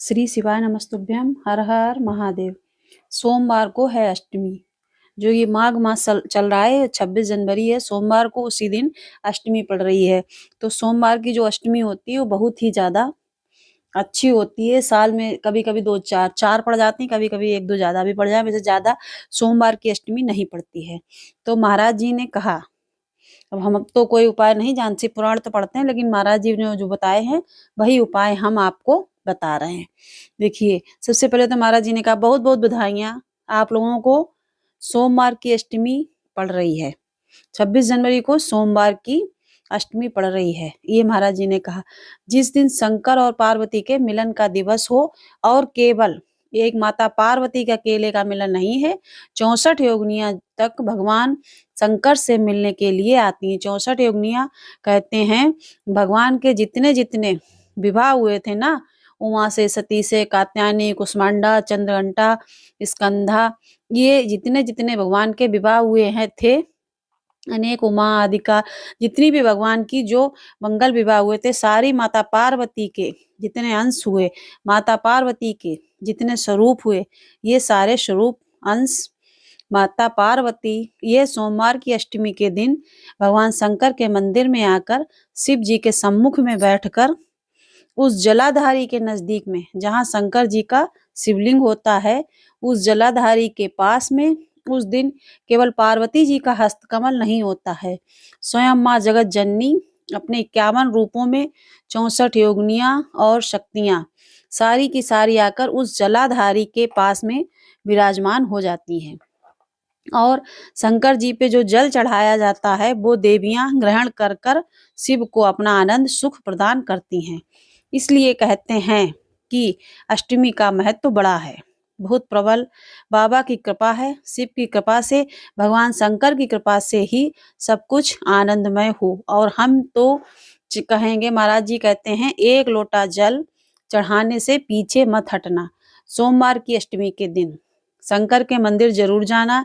श्री शिवाय नमस्तुभ्यम। हर हर महादेव। सोमवार को है अष्टमी। जो ये माघ मास चल रहा है, 26 जनवरी है, सोमवार को उसी दिन अष्टमी पड़ रही है। तो सोमवार की जो अष्टमी होती है वो बहुत ही ज्यादा अच्छी होती है। साल में कभी कभी दो चार चार पड़ जाती हैं, कभी कभी एक दो ज्यादा भी पड़ जाए। वैसे ज्यादा सोमवार की अष्टमी नहीं पड़ती है। तो महाराज जी ने कहा, अब हम तो कोई उपाय नहीं जानते, शिव पुराण तो पढ़ते हैं, लेकिन महाराज जी ने जो बताए हैं वही उपाय हम आपको बता रहे हैं। देखिए, सबसे पहले तो महाराज जी ने कहा बहुत बहुत बधाइयां आप लोगों को, सोमवार की अष्टमी पड़ रही है। 26 जनवरी को सोमवार की अष्टमी पड़ रही है। ये महाराज जी ने कहा, जिस दिन शंकर और पार्वती के मिलन का दिवस हो, और केवल एक माता पार्वती के अकेले का मिलन नहीं है, 64 योगिनियां तक भगवान शंकर से मिलने के लिए आती हैं। 64 योगिनियां कहते हैं भगवान के जितने जितने विवाह हुए थे ना, उमा से, सती से, कात्यायनी, कुष्मांडा, चंद्रघंटा, स्कंधा, ये जितने जितने भगवान के विवाह हुए हैं थे, अनेक उमा आदि का, जितनी भी भगवान की जो मंगल विवाह हुए थे, सारी माता पार्वती के जितने अंश हुए, माता पार्वती के जितने स्वरूप हुए, ये सारे स्वरूप अंश माता पार्वती ये सोमवार की अष्टमी के दिन भगवान शंकर के मंदिर में आकर शिव जी के सम्मुख में बैठकर उस जलाधारी के नजदीक में, जहाँ शंकर जी का शिवलिंग होता है, उस जलाधारी के पास में उस दिन केवल पार्वती जी का हस्तकमल नहीं होता है, स्वयं माँ जगत जननी अपने 51 रूपों में 64 योगिनियां और शक्तियां सारी की सारी आकर उस जलाधारी के पास में विराजमान हो जाती हैं। और शंकर जी पे जो जल चढ़ाया जाता है वो देवियां ग्रहण कर कर शिव को अपना आनंद सुख प्रदान करती हैं। इसलिए कहते हैं कि अष्टमी का महत्व बड़ा है, बहुत प्रबल। बाबा की कृपा है, शिव की कृपा से, भगवान शंकर की कृपा से ही सब कुछ आनंदमय हो। और हम तो कहेंगे, महाराज जी कहते हैं, एक लोटा जल चढ़ाने से पीछे मत हटना। सोमवार की अष्टमी के दिन शंकर के मंदिर जरूर जाना,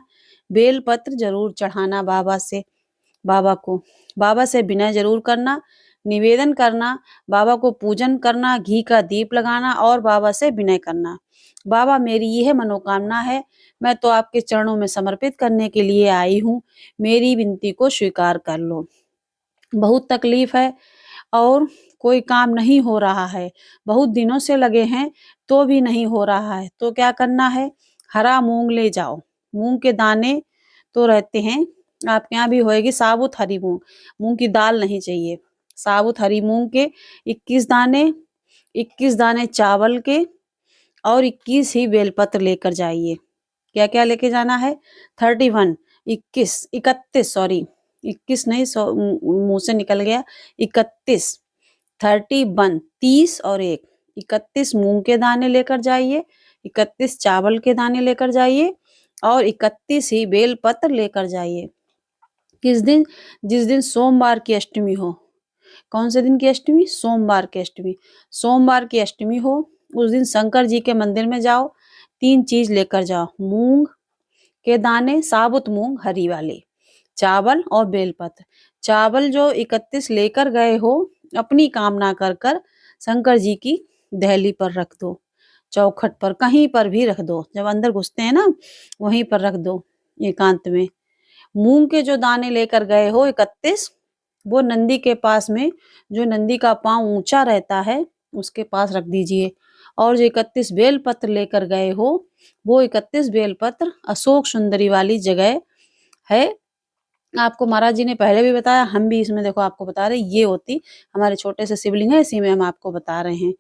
बेलपत्र जरूर चढ़ाना बाबा को, बाबा से विनय जरूर करना, निवेदन करना, बाबा को पूजन करना, घी का दीप लगाना और बाबा से विनय करना, बाबा मेरी यह मनोकामना है, मैं तो आपके चरणों में समर्पित करने के लिए आई हूँ, मेरी विनती को स्वीकार कर लो। बहुत तकलीफ है और कोई काम नहीं हो रहा है, बहुत दिनों से लगे हैं तो भी नहीं हो रहा है, तो क्या करना है, हरा मूंग ले जाओ। मूंग के दाने तो रहते हैं, आपके यहाँ भी होएगी साबुत हरी मूंग, मूंग की दाल नहीं चाहिए। साबुत हरी मूंग के 21 दाने, 21 दाने चावल के और 21 ही बेलपत्र लेकर जाइए। क्या क्या लेके जाना है, 31, 21, 31, सॉरी 21 नहीं, मुंह से निकल गया, 31, 31, 30 और 1, 31 मूंग के दाने लेकर जाइए, 31 चावल के दाने लेकर जाइए और 31 ही बेलपत्र लेकर जाइए। किस दिन, जिस दिन सोमवार की अष्टमी हो। कौन से दिन की अष्टमी, सोमवार की अष्टमी। सोमवार की अष्टमी हो उस दिन शंकर जी के मंदिर में जाओ, 3 चीज लेकर जाओ, मूंग के दाने, साबुत मूंग हरी वाली, चावल और बेलपत्र। चावल जो 31 लेकर गए हो, अपनी कामना कर कर शंकर जी की दहली पर रख दो, चौखट पर कहीं पर भी रख दो, जब अंदर घुसते हैं ना वहीं पर रख दो एकांत में। मूंग के जो दाने लेकर गए हो 31, वो नंदी के पास में, जो नंदी का पांव ऊंचा रहता है उसके पास रख दीजिए। और जो 31 बेलपत्र लेकर गए हो, वो 31 बेलपत्र अशोक सुंदरी वाली जगह है। आपको महाराज जी ने पहले भी बताया, हम भी इसमें देखो आपको बता रहे, ये होती हमारे छोटे से शिवलिंग है, इसी में हम आपको बता रहे हैं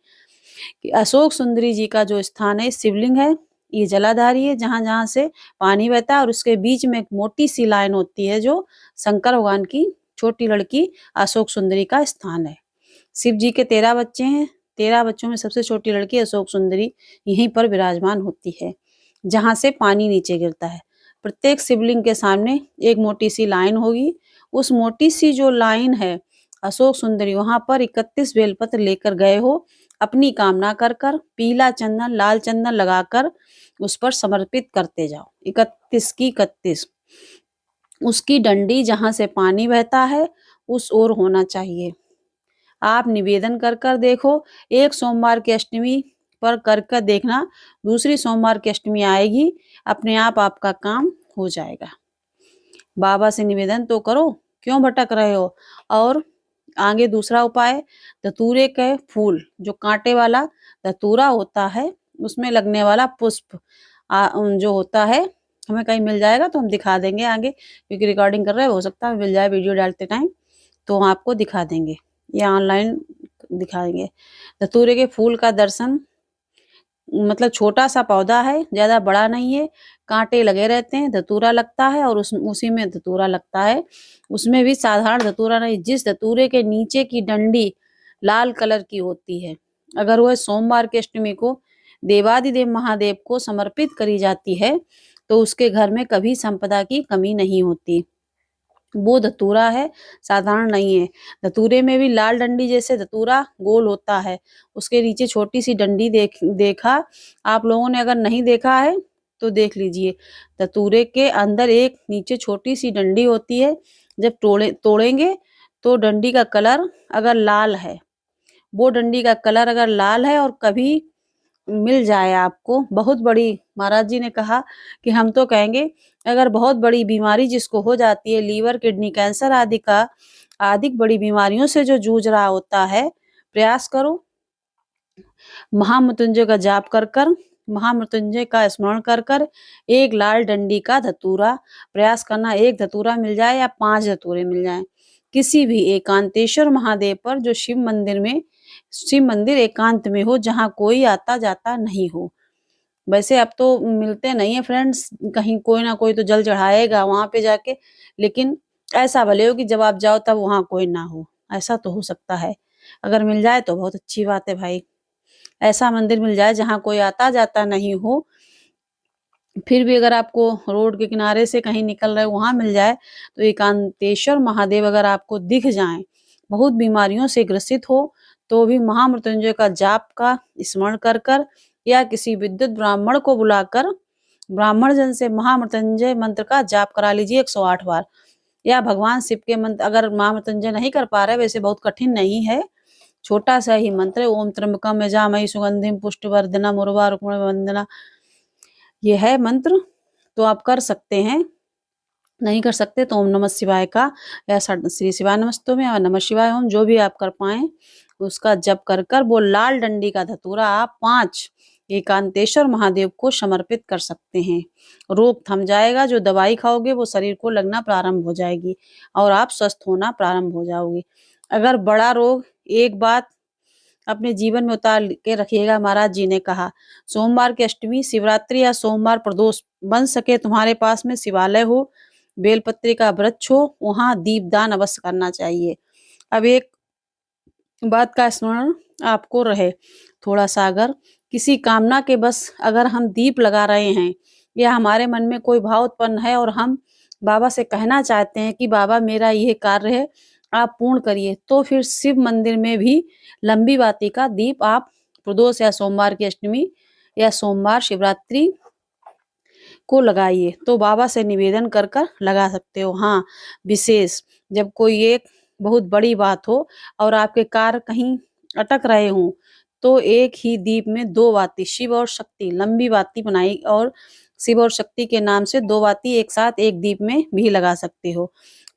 कि अशोक सुंदरी जी का जो स्थान है, शिवलिंग है, ये जलाधारी है, जहां जहां से पानी बहता है, और उसके बीच में एक मोटी सी लाइन होती है जो शंकर भगवान की छोटी लड़की अशोक सुंदरी का स्थान है। शिव जी के 13 बच्चे हैं, 13 बच्चों में सबसे छोटी लड़की अशोक सुंदरी यहीं पर विराजमान होती है, जहां से पानी नीचे गिरता है। प्रत्येक शिवलिंग के सामने एक मोटी सी लाइन होगी, उस मोटी सी जो लाइन है अशोक सुंदरी, वहां पर 31 बेलपत्र लेकर गए हो, अपनी कामना कर कर पीला चंदन, लाल चंदन लगाकर उस पर समर्पित करते जाओ। 31 की 31, उसकी डंडी जहां से पानी बहता है उस ओर होना चाहिए। आप निवेदन कर कर देखो, एक सोमवार की अष्टमी पर कर देखना, दूसरी सोमवार की अष्टमी आएगी, अपने आप आपका काम हो जाएगा। बाबा से निवेदन तो करो, क्यों भटक रहे हो। और आगे दूसरा उपाय, धतूरे के फूल, जो कांटे वाला धतूरा होता है उसमें लगने वाला पुष्प जो होता है, हमें कहीं मिल जाएगा तो हम दिखा देंगे आगे, क्योंकि रिकॉर्डिंग कर रहे हैं, हो सकता है मिल जाए वीडियो डालते टाइम, तो हम आपको दिखा देंगे या ऑनलाइन दिखाएंगे। धतूरे के फूल का दर्शन, मतलब छोटा सा पौधा है, ज्यादा बड़ा नहीं है, कांटे लगे रहते हैं, धतूरा लगता है और उसी में धतूरा लगता है। उसमें भी साधारण धतूरा नहीं, जिस धतूरे के नीचे की डंडी लाल कलर की होती है, अगर वह सोमवार की अष्टमी को देवादिदेव महादेव को समर्पित करी जाती है तो उसके घर में कभी संपदा की कमी नहीं होती। वो धतूरा है, साधारण नहीं है। धतूरे में भी लाल डंडी जैसे धतूरा गोल होता है, उसके नीचे छोटी सी डंडी देखा आप लोगों ने, अगर नहीं देखा है तो देख लीजिए। धतूरे के अंदर एक नीचे छोटी सी डंडी होती है, जब तोड़ेंगे तो डंडी का कलर अगर लाल है, वो डंडी का कलर अगर लाल है और कभी मिल जाए आपको, बहुत बड़ी, महाराज जी ने कहा कि हम तो कहेंगे अगर बहुत बड़ी बीमारी जिसको हो जाती है, लीवर, किडनी, कैंसर आदि का, आदि बड़ी बीमारियों से जो जूझ रहा होता है, प्रयास करो महामृत्युंजय का जाप कर महामृत्युंजय का स्मरण कर एक लाल डंडी का धतूरा प्रयास करना, एक धतूरा मिल जाए या 5 धतूरे मिल जाए किसी भी एकांतेश्वर महादेव पर, जो शिव मंदिर एकांत में हो, जहाँ कोई आता जाता नहीं हो। वैसे अब तो मिलते नहीं है फ्रेंड्स, कहीं कोई ना कोई तो जल चढ़ाएगा वहां पे जाके, लेकिन ऐसा भले हो कि जब आप जाओ तब वहां कोई ना हो, ऐसा तो हो सकता है। अगर मिल जाए तो बहुत अच्छी बात है भाई, ऐसा मंदिर मिल जाए जहाँ कोई आता जाता नहीं हो, फिर भी अगर आपको रोड के किनारे से कहीं निकल रहे वहां मिल जाए, तो एकांतेश्वर महादेव अगर आपको दिख जाएं, बहुत बीमारियों से ग्रसित हो, तो भी महामृत्युंजय का जाप का स्मरण कर या किसी विद्युत ब्राह्मण को बुलाकर ब्राह्मण जन से महामृत्युंजय मंत्र का जाप करा लीजिए 108 बार, या भगवान शिव के मंत्र, अगर महामृत्युंजय नहीं कर पा रहे, वैसे बहुत कठिन नहीं है, छोटा सा ही मंत्र है, ओम त्र्यंबकम यजामहे सुगंधिम पुष्टिवर्धनम उर्वा रुक्मिणी वंदना, ये है मंत्र, तो आप कर सकते हैं। नहीं कर सकते तो ओम नमः शिवाय का या श्री शिवाय नमस्तुभ्यं या नमः शिवाय ओम, जो भी आप कर पाए उसका जप कर वो लाल डंडी का धतूरा आप 5 एकांतेश्वर महादेव को समर्पित कर सकते हैं। रोग थम जाएगा, जो दवाई खाओगे वो शरीर को लगना प्रारंभ हो जाएगी और आप स्वस्थ होना प्रारंभ हो जाओगे। अगर बड़ा रोग, एक बात अपने जीवन में उतार के रखिएगा, महाराज जी ने कहा सोमवार की अष्टमी, शिवरात्रि या सोमवार प्रदोष, बन सके तुम्हारे पास में शिवालय हो, बेलपत्री का वृक्ष हो, वहां दीपदान अवश्य करना चाहिए। अब एक बात का स्मरण आपको रहे, थोड़ा सा अगर किसी कामना के बस अगर हम दीप लगा रहे हैं, या हमारे मन में कोई भाव उत्पन्न है और हम बाबा से कहना चाहते हैं कि बाबा मेरा ये कार्य है आप पूर्ण करिए, तो फिर शिव मंदिर में भी लंबी बाती का दीप आप प्रदोष या सोमवार की अष्टमी या सोमवार शिवरात्रि को लगाइए, तो बाबा से निवेदन कर लगा सकते हो। हाँ, विशेष जब कोई एक बहुत बड़ी बात हो और आपके कार्य कहीं अटक रहे हों, तो एक ही दीप में 2 बाती, शिव और शक्ति, लंबी बाती बनाई और शिव और शक्ति के नाम से 2 बाती एक साथ एक दीप में भी लगा सकते हो।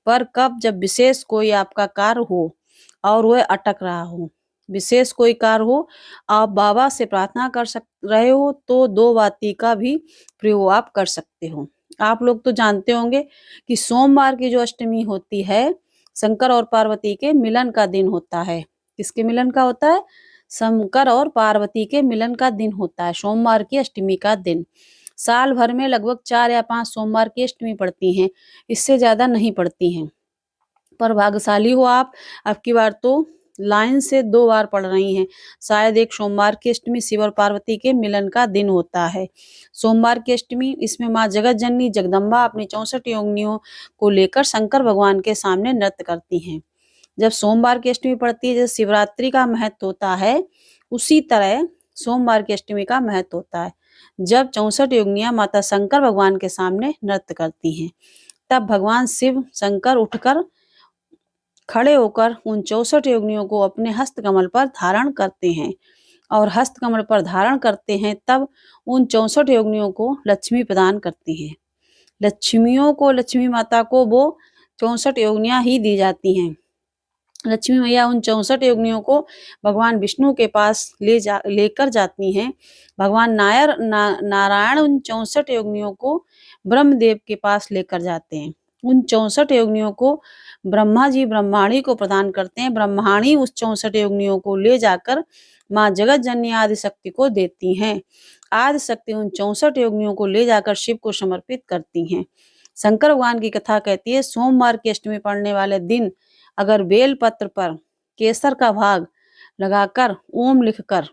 पर कब, जब विशेष कोई आपका कार्य हो और वह अटक रहा हो, विशेष कोई कार्य हो, आप बाबा से प्रार्थना कर रहे हो, तो 2 बाती का भी प्रयोग आप कर सकते हो। आप लोग तो जानते होंगे कि सोमवार की जो अष्टमी होती है, शंकर और पार्वती के मिलन का दिन होता है। किसके मिलन का होता है? शंकर और पार्वती के मिलन का दिन होता है, सोमवार की अष्टमी का दिन। साल भर में लगभग 4 या 5 सोमवार की अष्टमी पड़ती हैं, इससे ज्यादा नहीं पड़ती हैं। पर भाग्यशाली हो आप, अब की बार तो लाइन से 2 बार पड़ रही हैं। शायद एक सोमवार की अष्टमी शिव और पार्वती के मिलन का दिन होता है। सोमवार की अष्टमी, इसमें माँ जगत जननी जगदम्बा अपनी 64 योगिनियों को लेकर शंकर भगवान के सामने नृत्य करती हैं। जब सोमवार की अष्टमी पड़ती है, जैसे शिवरात्रि का महत्व होता है, उसी तरह सोमवार की अष्टमी का महत्व होता है। जब 64 योगिनियां माता शंकर भगवान के सामने नृत्य करती हैं, तब भगवान शिव शंकर उठकर खड़े होकर उन 64 योगिनियों को अपने हस्त कमल पर धारण करते हैं और हस्त कमल पर धारण करते हैं, तब उन 64 योगिनियों को लक्ष्मी प्रदान करती हैं। लक्ष्मियों को, लक्ष्मी माता को वो 64 योगिनियाँ ही दी जाती हैं। लक्ष्मी मैया उन 64 योगिनियों को भगवान विष्णु के पास लेकर जाती हैं। भगवान नारायण उन 64 योगिनियों को ब्रह्मदेव के पास लेकर जाते हैं। उन 64 योगिनियों को ब्रह्मा जी ब्रह्माणी को प्रदान करते हैं। ब्रह्माणी उस 64 योगिनियों को ले जाकर माँ जगत जननी आदि शक्ति को देती हैं। आदि शक्ति उन 64 योगिनियों को ले जाकर शिव को समर्पित करती हैं। शंकर भगवान की कथा कहती है, सोमवार की अष्टमी पड़ने वाले दिन अगर बेल पत्र पर केसर का भाग लगाकर, ओम लिखकर,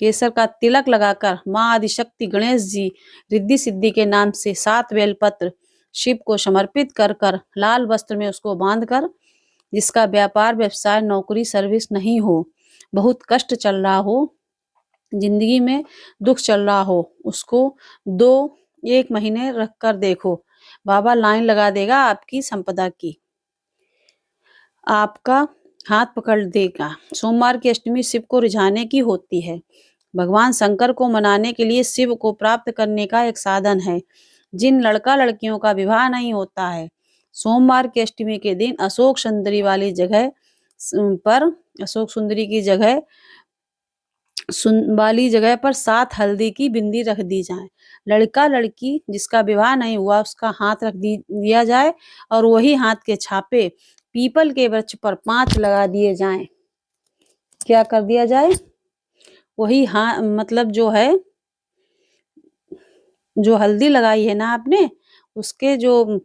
केसर का तिलक लगाकर माँ आदिशक्ति गणेश जी रिद्धि सिद्धि के नाम से 7 बेल पत्र शिव को समर्पित कर कर लाल वस्त्र में उसको बांधकर, जिसका व्यापार व्यवसाय नौकरी सर्विस नहीं हो, बहुत कष्ट चल रहा हो, जिंदगी में दुख चल रहा हो, उसको 1 महीने रख कर देखो, बाबा लाइन लगा देगा आपकी संपदा की, आपका हाथ पकड़ देगा। सोमवार की अष्टमी शिव को रिझाने की होती है। भगवान शंकर को मनाने के लिए शिव को प्राप्त करने का एक साधन है। जिन लड़का लड़कियों का विवाह नहीं होता है, सोमवार की अष्टमी के दिन अशोक सुंदरी वाली जगह पर, अशोक सुंदरी की जगह वाली जगह पर 7 हल्दी की बिंदी रख दी जाए। लड़का लड़की जिसका विवाह नहीं हुआ उसका हाथ रख दिया जाए और वही हाथ के छापे पीपल के वृक्ष पर 5 लगा दिए जाएं। क्या कर दिया जाए? वही मतलब जो है, जो हल्दी लगाई है ना आपने, उसके जो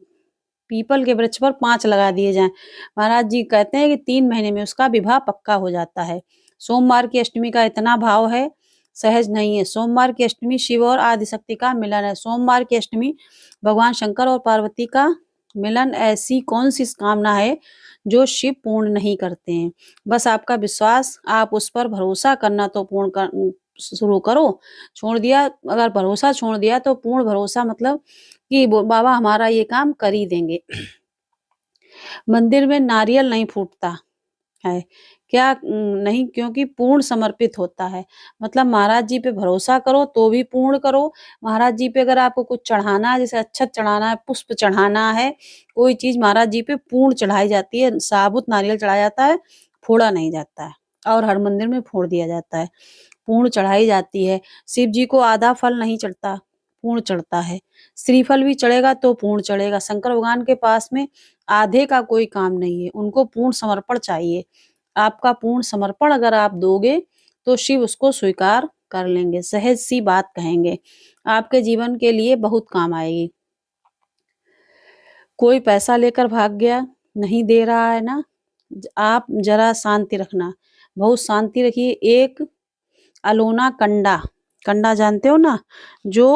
पीपल के वृक्ष पर 5 लगा दिए जाएं। महाराज जी कहते हैं कि 3 महीने में उसका विवाह पक्का हो जाता है। सोमवार की अष्टमी का इतना भाव है, सहज नहीं है। सोमवार की अष्टमी शिव और आदिशक्ति का मिलन है। सोमवार की अष्टमी भगवान शंकर और पार्वती का मिलन, ऐसी कौन सी कामना है जो शिव पूर्ण नहीं करते हैं। बस आपका विश्वास, आप उस पर भरोसा करना तो शुरू करो। छोड़ दिया, अगर भरोसा छोड़ दिया तो पूर्ण भरोसा मतलब कि बाबा हमारा ये काम कर ही देंगे। मंदिर में नारियल नहीं फूटता है, क्या नहीं? क्योंकि पूर्ण समर्पित होता है। मतलब महाराज जी पे भरोसा करो तो भी पूर्ण करो। महाराज जी पे अगर आपको कुछ चढ़ाना है, जैसे अक्षत चढ़ाना है, पुष्प चढ़ाना है, कोई चीज महाराज जी पे पूर्ण चढ़ाई जाती है। साबुत नारियल चढ़ाया जाता है, फोड़ा नहीं जाता है, और हर मंदिर में फोड़ दिया जाता है। पूर्ण चढ़ाई जाती है। शिव जी को आधा फल नहीं चढ़ता, पूर्ण चढ़ता है। श्रीफल भी चढ़ेगा तो पूर्ण चढ़ेगा। शंकर भगवान के पास में आधे का कोई काम नहीं है, उनको पूर्ण समर्पण चाहिए। आपका पूर्ण समर्पण अगर आप दोगे तो शिव उसको स्वीकार कर लेंगे, सहज सी बात कहेंगे, आपके जीवन के लिए बहुत काम आएगी। कोई पैसा लेकर भाग गया, नहीं दे रहा है ना, आप जरा शांति रखना, बहुत शांति रखिए। एक अलोना कंडा, कंडा जानते हो ना, जो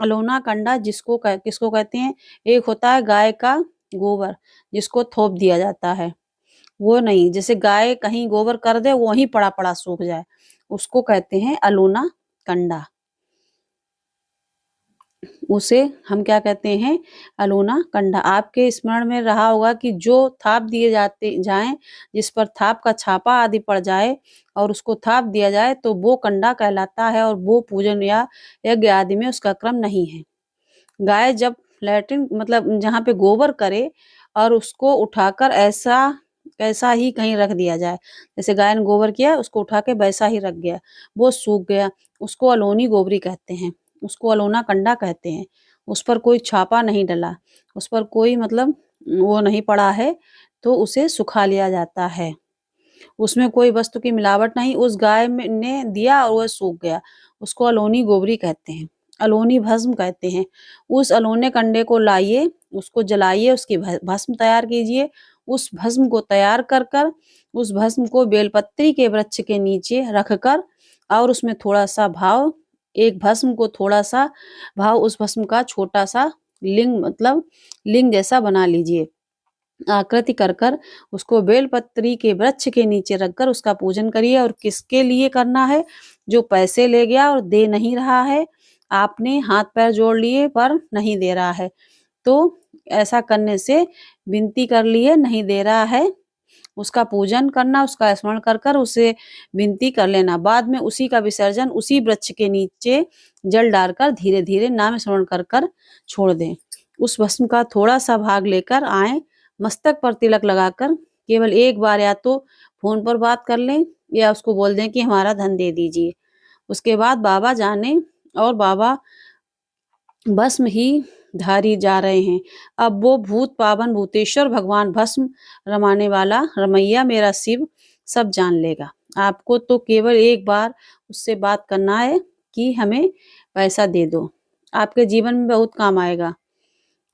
अलोना कंडा किसको कहते हैं? एक होता है गाय का गोबर, जिसको थोप दिया जाता है, वो नहीं, जैसे गाय कहीं गोबर कर दे वहीं पड़ा पड़ा सूख जाए, उसको कहते हैं अलोना कंडा। उसे हम क्या कहते हैं? अलोना कंडा। आपके स्मरण में रहा होगा कि जो थाप दिए जाएं, जिस पर थाप का छापा आदि पड़ जाए और उसको थाप दिया जाए तो वो कंडा कहलाता है, और वो पूजन या यज्ञ आदि में उसका क्रम नहीं है। गाय जब लैट्रिन मतलब जहाँ पे गोबर करे और उसको उठाकर ऐसा ही कहीं रख दिया जाए, जैसे गाय ने गोबर किया उसको उठा के वैसा ही रख गया, वो सूख गया, उसको अलोनी गोबरी कहते हैं, उसको अलोना कंडा कहते हैं। उस पर कोई छापा नहीं डला, उस पर कोई मतलब वो नहीं पड़ा है, तो उसे सुखा लिया जाता है। उसमें कोई वस्तु की मिलावट नहीं, उस गाय ने दिया और वह सूख गया, उसको अलोनी गोबरी कहते हैं, अलोनी भस्म कहते हैं। उस अलोने कंडे को लाइए, उसको जलाइए, उसकी भस्म तैयार कीजिए। उस भस्म को तैयार कर कर उस भस्म को बेलपत्री के वृक्ष के नीचे रखकर और उसमें थोड़ा सा भाव, एक भस्म को थोड़ा सा भाव, उस भस्म का छोटा सा लिंग मतलब लिंग जैसा बना लीजिए, आकृति कर कर उसको बेलपत्री के वृक्ष के नीचे रखकर उसका पूजन करिए। और किसके लिए करना है? जो पैसे ले गया और दे नहीं रहा है, आपने हाथ पैर जोड़ लिए पर नहीं दे रहा है, तो ऐसा करने से विनती कर लिए, नहीं दे रहा है उसका पूजन करना, उसका स्मरण कर कर उसे विनती कर लेना। बाद में उसी का विसर्जन उसी वृक्ष के नीचे जल डालकर धीरे धीरे नाम स्मरण कर कर छोड़ दें। उस भस्म का थोड़ा सा भाग लेकर आए, मस्तक पर तिलक लगाकर केवल एक बार या तो फोन पर बात कर लें या उसको बोल दें कि हमारा धन दे दीजिए। उसके बाद बाबा जाने और बाबा भस्म ही धारी जा रहे हैं। अब वो भूत पावन भूतेश्वर भगवान भस्म रमाने वाला रमैया मेरा शिव सब जान लेगा। आपको तो केवल एक बार उससे बात करना है कि हमें पैसा दे दो, आपके जीवन में बहुत काम आएगा।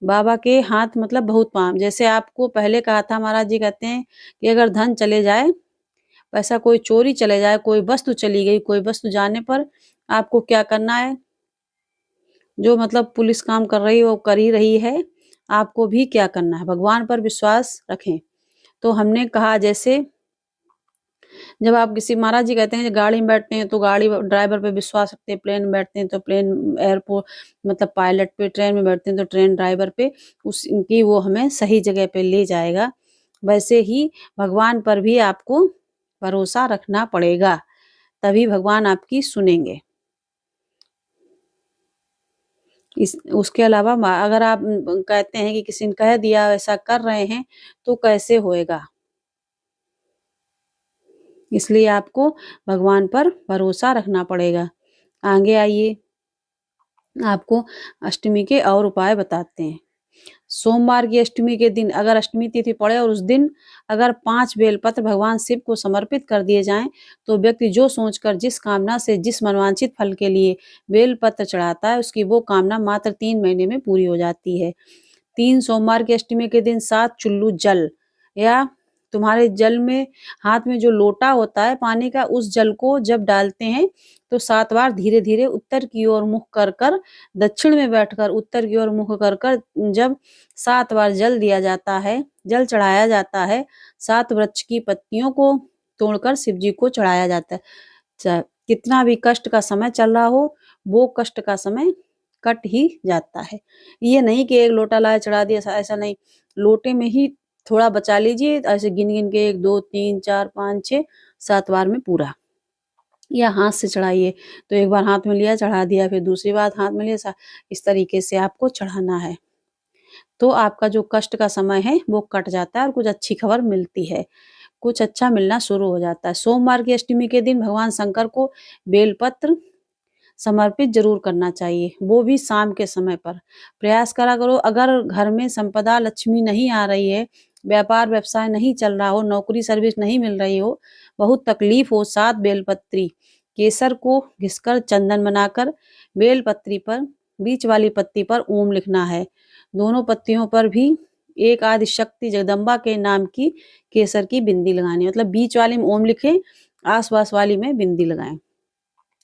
बाबा के हाथ मतलब बहुत काम। जैसे आपको पहले कहा था, महाराज जी कहते हैं कि अगर धन चले जाए, पैसा कोई चोरी चले जाए, कोई वस्तु चली गई, कोई वस्तु जाने पर आपको क्या करना है। जो मतलब पुलिस काम कर रही है वो कर ही रही है, आपको भी क्या करना है, भगवान पर विश्वास रखें। तो हमने कहा जैसे जब आप किसी, महाराज जी कहते हैं कि गाड़ी में बैठते हैं तो गाड़ी ड्राइवर पे विश्वास रखते हैं, प्लेन में बैठते हैं तो प्लेन एयरपोर्ट मतलब पायलट पे, ट्रेन में बैठते हैं तो ट्रेन ड्राइवर पे, उसकी वो हमें सही जगह पे ले जाएगा। वैसे ही भगवान पर भी आपको भरोसा रखना पड़ेगा, तभी भगवान आपकी सुनेंगे। उसके अलावा अगर आप कहते हैं कि किसी ने कह दिया ऐसा कर रहे हैं तो कैसे होएगा। इसलिए आपको भगवान पर भरोसा रखना पड़ेगा। आगे आइए, आपको अष्टमी के और उपाय बताते हैं। सोमवार की अष्टमी के दिन अगर अष्टमी तिथि पड़े और उस दिन अगर 5 बेलपत्र भगवान शिव को समर्पित कर दिए जाएं, तो व्यक्ति जो सोचकर जिस कामना से जिस मनवांछित फल के लिए बेलपत्र चढ़ाता है, उसकी वो कामना मात्र 3 महीने में पूरी हो जाती है। 3 सोमवार की अष्टमी के दिन 7 चुल्लू जल या तुम्हारे जल में हाथ में जो लोटा होता है पानी का, उस जल को जब डालते हैं तो 7 बार धीरे धीरे उत्तर की ओर मुख कर कर, दक्षिण में बैठकर उत्तर की ओर मुख कर कर जब 7 बार जल दिया जाता है, जल चढ़ाया जाता है, 7 वृक्ष की पत्तियों को तोड़कर शिव जी को चढ़ाया जाता है। कितना भी कष्ट का समय चल रहा हो, वो कष्ट का समय कट ही जाता है। ये नहीं कि एक लोटा लाए चढ़ा दिया, ऐसा नहीं। लोटे में ही थोड़ा बचा लीजिए, ऐसे गिन गिन के 1 2 3 4 5 6 7 बार में पूरा। या हाथ से चढ़ाइए, तो एक बार हाथ में लिया चढ़ा दिया, फिर दूसरी बार हाथ में लिया, इस तरीके से आपको चढ़ाना है। तो आपका जो कष्ट का समय है वो कट जाता है और कुछ अच्छी खबर मिलती है, कुछ अच्छा मिलना शुरू हो जाता है। सोमवार की अष्टमी के दिन भगवान शंकर को बेलपत्र समर्पित जरूर करना चाहिए, वो भी शाम के समय पर। प्रयास करा करो, अगर घर में संपदा लक्ष्मी नहीं आ रही है, व्यापार व्यवसाय नहीं चल रहा हो, नौकरी सर्विस नहीं मिल रही हो, बहुत तकलीफ हो, 7 बेलपत्री केसर को घिसकर चंदन बनाकर बेलपत्री पर बीच वाली पत्ती पर ओम लिखना है। दोनों पत्तियों पर भी एक आदि शक्ति जगदम्बा के नाम की केसर की बिंदी लगानी, मतलब बीच वाली में ओम लिखें, आसपास वाली में बिंदी लगाएं।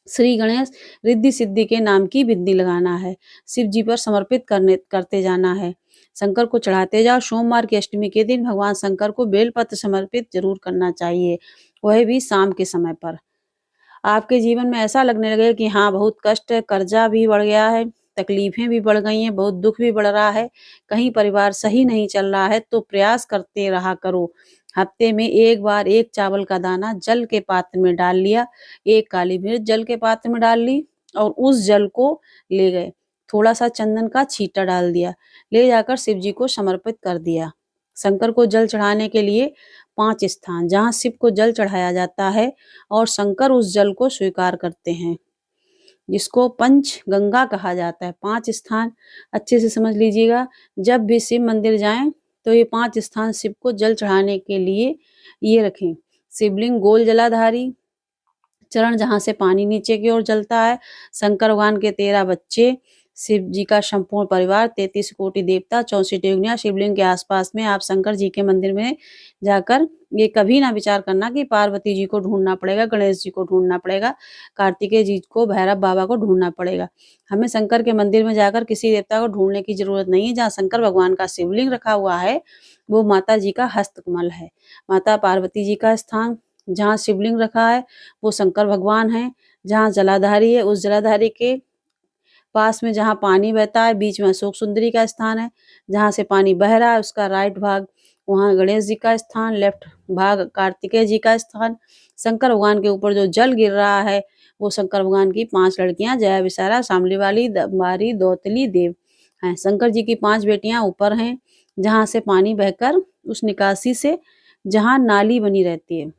श्री गणेश रिद्धि सिद्धि के नाम की बिंदी लगाना है, शिव जी पर समर्पित करते जाना है, शंकर को चढ़ाते जाओ। सोमवार की अष्टमी के दिन भगवान शंकर को बेलपत्र समर्पित जरूर करना चाहिए, वह भी शाम के समय पर। आपके जीवन में ऐसा लगने लगे कि हाँ बहुत कष्ट है, कर्जा भी बढ़ गया है, तकलीफें भी बढ़ गई हैं, बहुत दुख भी बढ़ रहा है, कहीं परिवार सही नहीं चल रहा है, तो प्रयास करते रहा करो। हफ्ते में एक बार एक चावल का दाना जल के पात्र में डाल लिया, एक काली मिर्च जल के पात्र में डाल ली और उस जल को ले गए, थोड़ा सा चंदन का छींटा डाल दिया, ले जाकर शिव जी को समर्पित कर दिया। शंकर को जल चढ़ाने के लिए 5 स्थान जहाँ शिव को जल चढ़ाया जाता है और शंकर उस जल को स्वीकार करते हैं, जिसको पंच गंगा कहा जाता है। 5 स्थान अच्छे से समझ लीजिएगा। जब भी शिव मंदिर जाएं तो ये 5 स्थान शिव को जल चढ़ाने के लिए ये रखें। शिवलिंग गोल जलाधारी, चरण जहाँ से पानी नीचे की ओर जलता है, शंकर भगवान के 13 बच्चे, शिव जी का संपूर्ण परिवार, 33 कोटि देवता, 64 योनियां। शिवलिंग के आसपास में आप शंकर जी के मंदिर में जाकर ये कभी ना विचार करना कि पार्वती जी को ढूंढना पड़ेगा, गणेश जी को ढूंढना पड़ेगा, कार्तिकेय जी को, भैरव बाबा को ढूंढना पड़ेगा। हमें शंकर के मंदिर में जाकर किसी देवता को ढूंढने की जरूरत नहीं है। जहाँ शंकर भगवान का शिवलिंग रखा हुआ है वो माता जी का हस्तकमल है, माता पार्वती जी का स्थान। जहाँ शिवलिंग रखा है वो शंकर भगवान है। जहाँ जलाधारी है उस जलाधारी के पास में जहाँ पानी बहता है बीच में अशोक सुंदरी का स्थान है। जहाँ से पानी बह रहा है उसका राइट भाग वहाँ गणेश जी का स्थान, लेफ्ट भाग कार्तिकेय जी का स्थान। शंकर भगवान के ऊपर जो जल गिर रहा है वो शंकर भगवान की 5 लड़कियां जया, विशाला, शामली वाली, दंबारी, दौतली, देव हैं। शंकर जी की 5 बेटियां ऊपर हैं, जहां से पानी बहकर उस निकासी से जहां नाली बनी रहती है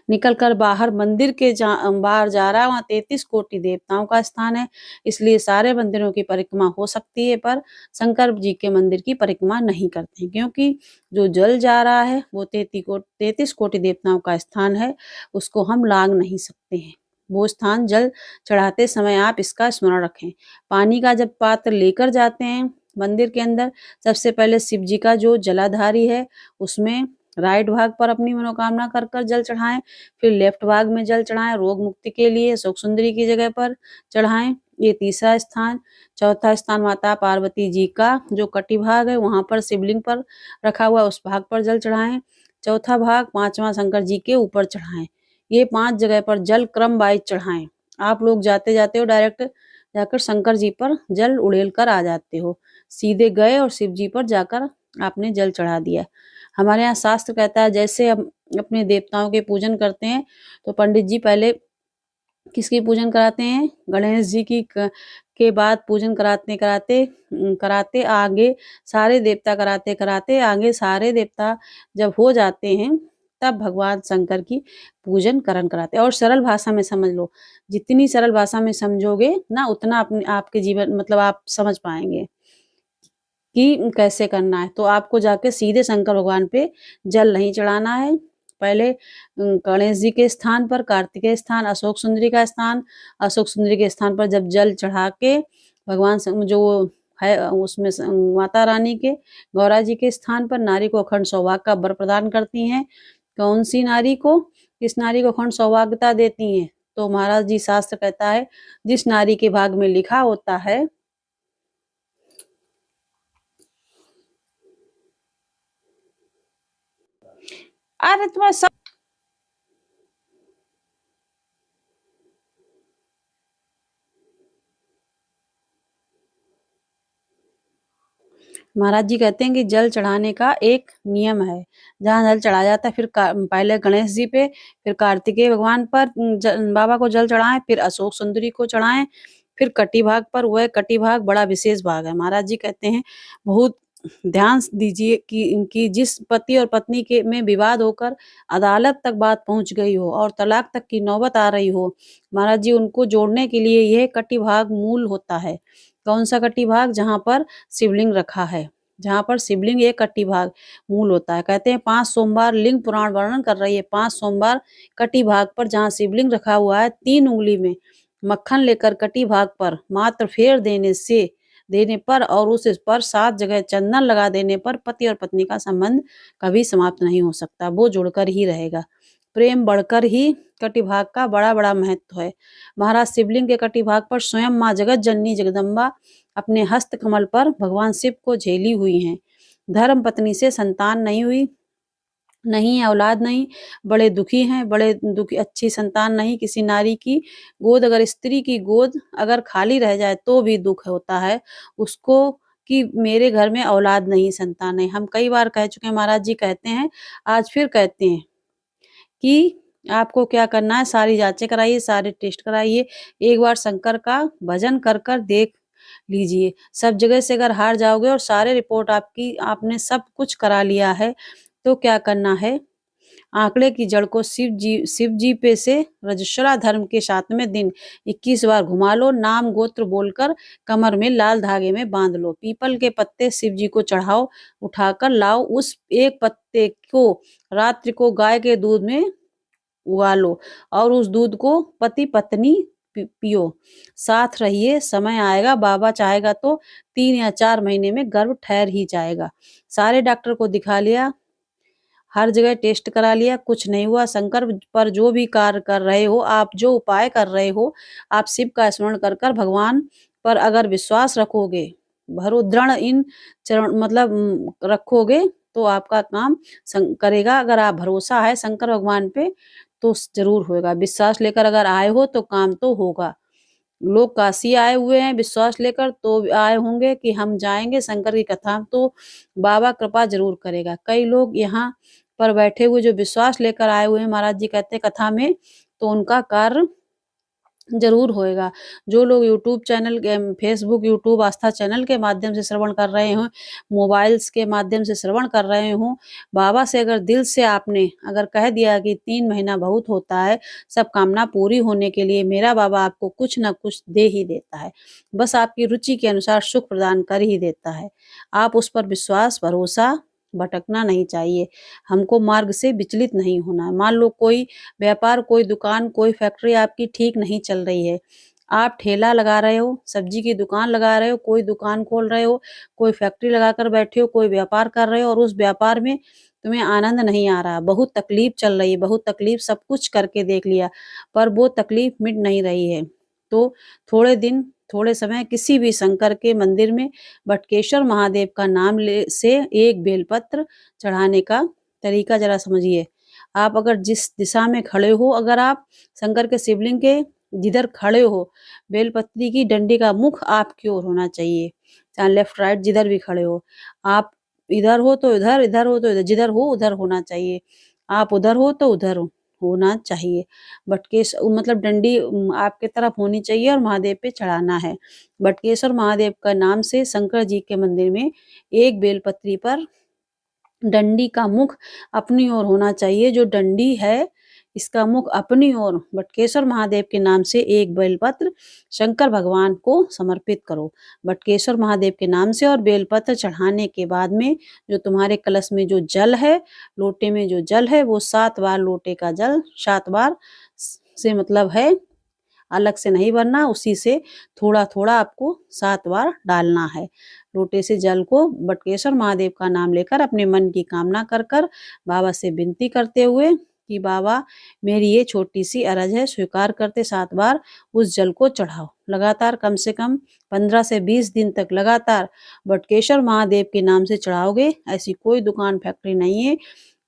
निकलकर बाहर मंदिर के बाहर जा रहा है, वहाँ 33 कोटि देवताओं का स्थान है। इसलिए सारे मंदिरों की परिक्रमा हो सकती है, पर शंकर जी के मंदिर की परिक्रमा नहीं करते हैं, क्योंकि जो जल जा रहा है वो 33 कोटि देवताओं का स्थान है, उसको हम लांघ नहीं सकते हैं। वो स्थान जल चढ़ाते समय आप इसका स्मरण रखें। पानी का जब पात्र लेकर जाते हैं मंदिर के अंदर, सबसे पहले शिव जी का जो जलाधारी है उसमें राइट भाग पर अपनी मनोकामना कर कर जल चढ़ाएं, फिर लेफ्ट भाग में जल चढ़ाएं, रोग मुक्ति के लिए अशोक सुंदरी की जगह पर चढ़ाएं। ये तीसरा स्थान। चौथा स्थान माता पार्वती जी का जो कटी भाग है वहां पर शिवलिंग पर रखा हुआ उस भाग पर जल चढ़ाएं। चौथा भाग पांचवा शंकर जी के ऊपर चढ़ाएं। ये 5 जगह पर जल क्रम वाइज चढ़ाएं। आप लोग जाते जाते हो डायरेक्ट जाकर शंकर जी पर जल उड़ेल कर आ जाते हो, सीधे गए और शिव जी पर जाकर आपने जल चढ़ा दिया। हमारे यहाँ शास्त्र कहता है जैसे हम अपने देवताओं के पूजन करते हैं तो पंडित जी पहले किसकी पूजन कराते हैं, गणेश जी की के बाद पूजन कराते कराते कराते आगे सारे देवता कराते कराते आगे सारे देवता जब हो जाते हैं तब भगवान शंकर की पूजन करण कराते हैं। और सरल भाषा में समझ लो, जितनी सरल भाषा में समझोगे ना उतना अपने आपके जीवन मतलब आप समझ पाएंगे कि कैसे करना है। तो आपको जाके सीधे शंकर भगवान पे जल नहीं चढ़ाना है। पहले गणेश जी के स्थान पर कार्तिकेय स्थान, अशोक सुंदरी का स्थान, अशोक सुंदरी के स्थान पर जब जल चढ़ा के भगवान जो है उसमें माता रानी के गौरा जी के स्थान पर नारी को अखंड सौभाग्य का वर प्रदान करती हैं। कौन सी नारी को, किस नारी को अखंड सौभाग्यता देती हैं? तो महाराज जी शास्त्र कहता है जिस नारी के भाग में लिखा होता है अरे तुम्हारा सब महाराज जी कहते हैं कि जल चढ़ाने का एक नियम है। जहाँ जल चढ़ाया जाता है फिर पहले गणेश जी पे, फिर कार्तिकेय भगवान पर बाबा को जल चढ़ाएं, फिर अशोक सुंदरी को चढ़ाएं, फिर कटी भाग पर। वह कटी भाग बड़ा विशेष भाग है। महाराज जी कहते हैं बहुत ध्यान दीजिए कि जिस पति और पत्नी के में विवाद होकर अदालत तक बात पहुंच गई हो और तलाक तक की नौबत आ रही हो, महाराज जी उनको जोड़ने के लिए यह कटी भाग मूल होता है। कौन सा कटी भाग? जहाँ पर शिवलिंग रखा है, जहाँ पर शिवलिंग एक कटी भाग मूल होता है। कहते हैं 5 सोमवार लिंग पुराण वर्णन कर रही है। 5 सोमवार कटी भाग पर जहाँ शिवलिंग रखा हुआ है 3 उंगली में मक्खन लेकर कटी भाग पर मात्र फेर देने पर और उस पर 7 जगह चंदन लगा देने पर पति और पत्नी का संबंध कभी समाप्त नहीं हो सकता, वो जुड़कर ही रहेगा। प्रेम बढ़कर ही कटी भाग का बड़ा बड़ा महत्व है। महाराज शिवलिंग के कटी भाग पर स्वयं माँ जगत जननी जगदम्बा अपने हस्त कमल पर भगवान शिव को झेली हुई हैं। धर्म पत्नी से संतान नहीं हुई, नहीं है औलाद नहीं, बड़े दुखी हैं, बड़े दुखी, अच्छी संतान नहीं। किसी नारी की गोद, अगर स्त्री की गोद अगर खाली रह जाए तो भी दुख होता है उसको कि मेरे घर में औलाद नहीं, संतान नहीं। हम कई बार कह चुके हैं, महाराज जी कहते हैं, आज फिर कहते हैं कि आपको क्या करना है, सारी जांचें कराइए, सारे टेस्ट कराइए, एक बार शंकर का भजन कर कर देख लीजिए। सब जगह से अगर हार जाओगे और सारे रिपोर्ट आपकी आपने सब कुछ करा लिया है तो क्या करना है, आंकड़े की जड़ को शिव जी पे से रजस्वला धर्म के 7वें दिन 21 बार घुमा लो, नाम गोत्र बोलकर कमर में लाल धागे में बांध लो। पीपल के पत्ते शिव जी को चढ़ाओ, उठाकर लाओ, उस एक पत्ते को रात्रि को गाय के दूध में उबालो और उस दूध को पति पत्नी पियो, साथ रहिए। समय आएगा, बाबा चाहेगा तो 3 या 4 महीने में गर्भ ठहर ही जाएगा। सारे डॉक्टर को दिखा लिया, हर जगह टेस्ट करा लिया, कुछ नहीं हुआ। शंकर पर जो भी कार्य कर रहे हो आप, जो उपाय कर रहे हो आप, शिव का स्मरण कर कर भगवान पर अगर विश्वास रखोगे, भरो दृढ़ इन चरण मतलब रखोगे तो आपका काम करेगा। अगर आप भरोसा है शंकर भगवान पे तो जरूर होगा। विश्वास लेकर अगर आए हो तो काम तो होगा। लोग काशी आए हुए हैं विश्वास लेकर, तो आए होंगे कि हम जाएंगे शंकर की कथा, तो बाबा कृपा जरूर करेगा। कई लोग यहाँ पर बैठे हुए जो विश्वास लेकर आए हुए हैं, महाराज जी कहते हैं कथा में, तो उनका कार्य जरूर होएगा। जो लोग यूट्यूब चैनल फेसबुक यूट्यूब आस्था चैनल के माध्यम से श्रवण कर रहे हों, मोबाइल्स के माध्यम से श्रवण कर रहे हों, बाबा से अगर दिल से आपने अगर कह दिया कि 3 महीना बहुत होता है सब कामना पूरी होने के लिए, मेरा बाबा आपको कुछ ना कुछ दे ही देता है, बस आपकी रुचि के अनुसार सुख प्रदान कर ही देता है। आप उस पर विश्वास भरोसा भटकना नहीं चाहिए, हमको मार्ग से विचलित नहीं होना है। मान लो कोई व्यापार, कोई दुकान, कोई फैक्ट्री आपकी ठीक नहीं चल रही है, आप ठेला लगा रहे हो, सब्जी की दुकान लगा रहे हो, कोई दुकान खोल रहे हो, कोई फैक्ट्री लगाकर बैठे हो, कोई व्यापार कर रहे हो और उस व्यापार में तुम्हें आनंद नहीं आ रहा, बहुत तकलीफ चल रही है, बहुत तकलीफ, सब कुछ करके देख लिया पर वो तकलीफ मिट नहीं रही है, तो थोड़े दिन, थोड़े समय किसी भी शंकर के मंदिर में बटकेश्वर महादेव का नाम ले से एक बेलपत्र चढ़ाने का तरीका जरा समझिए। आप अगर जिस दिशा में खड़े हो, अगर आप शंकर के शिवलिंग के जिधर खड़े हो, बेलपत्री की डंडी का मुख आपकी ओर होना चाहिए, चाहे लेफ्ट राइट जिधर भी खड़े हो। आप इधर हो तो इधर, इधर हो तो इधर, जिधर हो उधर होना चाहिए। आप उधर हो तो उधर होना चाहिए। बटकेश मतलब डंडी आपके तरफ होनी चाहिए और महादेव पे चढ़ाना है। बटकेश्वर महादेव का नाम से शंकर जी के मंदिर में एक बेलपत्री पर डंडी का मुख अपनी ओर होना चाहिए। जो डंडी है इसका मुख अपनी ओर, बटकेश्वर महादेव के नाम से एक बेलपत्र शंकर भगवान को समर्पित करो। बटकेश्वर महादेव के नाम से और बेलपत्र चढ़ाने के बाद में जो तुम्हारे कलश में जो जल है, लोटे में जो जल है, वो 7 बार लोटे का जल 7 बार से मतलब है अलग से नहीं भरना, उसी से थोड़ा थोड़ा आपको 7 बार डालना है। लोटे से जल को बटकेश्वर महादेव का नाम लेकर अपने मन की कामना कर कर बाबा से विनती करते हुए कि बाबा मेरी ये छोटी सी अरज है, स्वीकार करते 7 बार उस जल को चढ़ाओ। लगातार कम से कम 15 से 20 दिन तक लगातार बटकेश्वर महादेव के नाम से चढ़ाओगे। ऐसी कोई दुकान फैक्ट्री नहीं है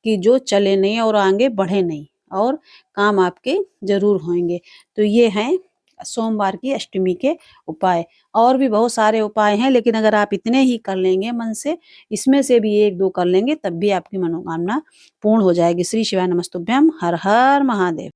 कि जो चले नहीं और आगे बढ़े नहीं, और काम आपके जरूर होंगे। तो ये हैं सोमवार की अष्टमी के उपाय। और भी बहुत सारे उपाय हैं, लेकिन अगर आप इतने ही कर लेंगे मन से, इसमें से भी 1-2 कर लेंगे, तब भी आपकी मनोकामना पूर्ण हो जाएगी। श्री शिवाय नमस्तुभ्यम। हर हर महादेव।